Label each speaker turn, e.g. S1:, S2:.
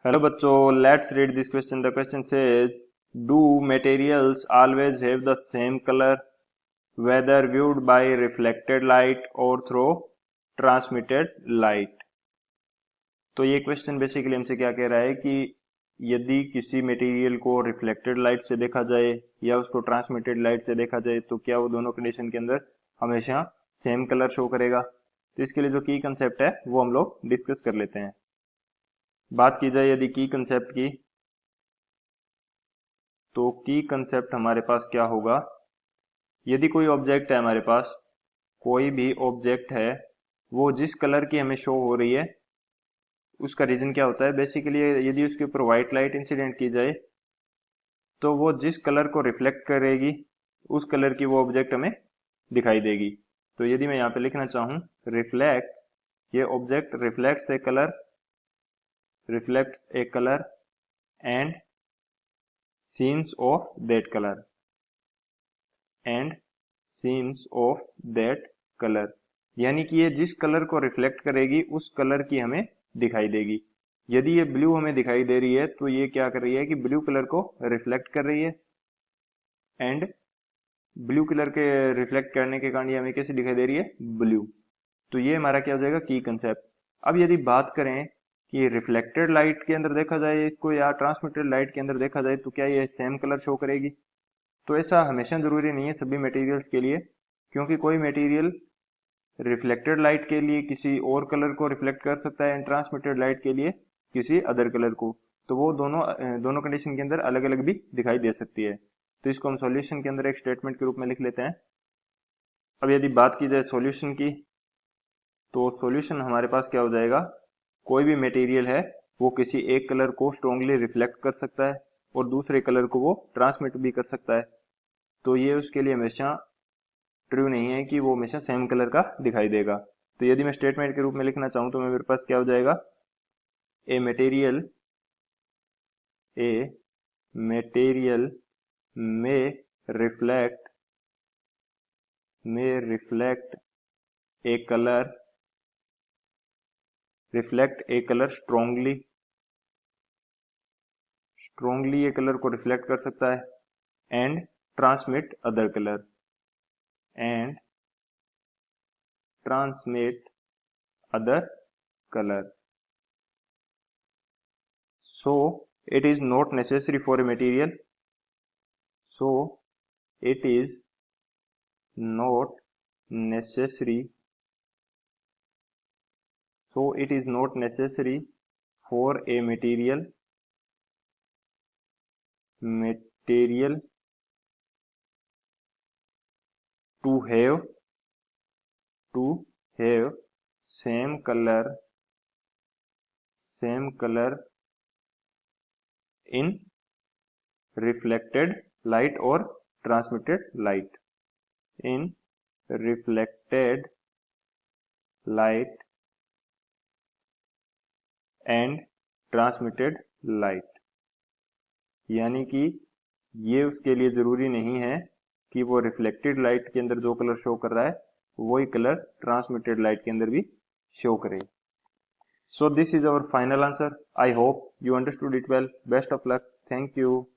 S1: Hello बच्चों, let's read this question. The question says, do materials always have the same color whether viewed by reflected light or through transmitted light? तो ये question basically हमसे क्या कह रहा है कि यदि किसी मटेरियल को रिफ्लेक्टेड लाइट से देखा जाए या उसको ट्रांसमिटेड लाइट से देखा जाए तो क्या वो दोनों कंडीशन के अंदर हमेशा सेम कलर शो करेगा। तो इसके लिए जो की कंसेप्ट है वो हम लोग डिस्कस कर लेते हैं। बात की जाए यदि की कंसेप्ट की, तो की कंसेप्ट हमारे पास क्या होगा। यदि कोई ऑब्जेक्ट है हमारे पास, कोई भी ऑब्जेक्ट है, वो जिस कलर की हमें शो हो रही है उसका रीजन क्या होता है। बेसिकली यदि उसके ऊपर व्हाइट लाइट इंसिडेंट की जाए तो वो जिस कलर को रिफ्लेक्ट करेगी उस कलर की वो ऑब्जेक्ट हमें दिखाई देगी। तो यदि मैं यहाँ पे लिखना चाहूँ रिफ्लेक्ट, ये object reflects A colour and scenes of that colour and scenes of that colour, यानी कि ये जिस कलर को रिफ्लेक्ट करेगी उस कलर की हमें दिखाई देगी। यदि ये ब्लू हमें दिखाई दे रही है तो ये क्या कर रही है कि ब्लू कलर को रिफ्लेक्ट कर रही है एंड ब्लू कलर के रिफ्लेक्ट करने के कारण ये हमें कैसी दिखाई दे रही है, ब्लू। तो ये हमारा क्या हो जाएगा, की कंसेप्ट। अब यदि बात करें कि रिफ्लेक्टेड लाइट के अंदर देखा जाए इसको या ट्रांसमिटेड लाइट के अंदर देखा जाए तो क्या ये सेम कलर शो करेगी। तो ऐसा हमेशा जरूरी नहीं है सभी मटेरियल्स के लिए, क्योंकि कोई मटेरियल रिफ्लेक्टेड लाइट के लिए किसी और कलर को रिफ्लेक्ट कर सकता है एंड ट्रांसमिटेड लाइट के लिए किसी अदर कलर को। तो वो दोनों कंडीशन के अंदर अलग अलग भी दिखाई दे सकती है। तो इसको हम सॉल्यूशन के अंदर एक स्टेटमेंट के रूप में लिख लेते हैं। अब यदि बात की जाए सॉल्यूशन की, तो सॉल्यूशन हमारे पास क्या हो जाएगा, कोई भी मटेरियल है वो किसी एक कलर को स्ट्रांगली रिफ्लेक्ट कर सकता है और दूसरे कलर को वो ट्रांसमिट भी कर सकता है। तो ये उसके लिए हमेशा ट्रू नहीं है कि वो हमेशा सेम कलर का दिखाई देगा। तो यदि मैं स्टेटमेंट के रूप में लिखना चाहूं तो मेरे पास क्या हो जाएगा, ए मटेरियल में रिफ्लेक्ट ए कलर स्ट्रांगली ये कलर को रिफ्लेक्ट कर सकता है and transmit other colour so it is not necessary for a material so it is not necessary for a material to have same color in reflected light or transmitted light, in reflected light and transmitted light। यानी कि ये उसके लिए जरूरी नहीं है कि वो रिफ्लेक्टेड लाइट के अंदर जो कलर शो कर रहा है वही कलर ट्रांसमिटेड लाइट के अंदर भी शो करे। So this is our final answer. I hope you understood it well. Best of luck. Thank you.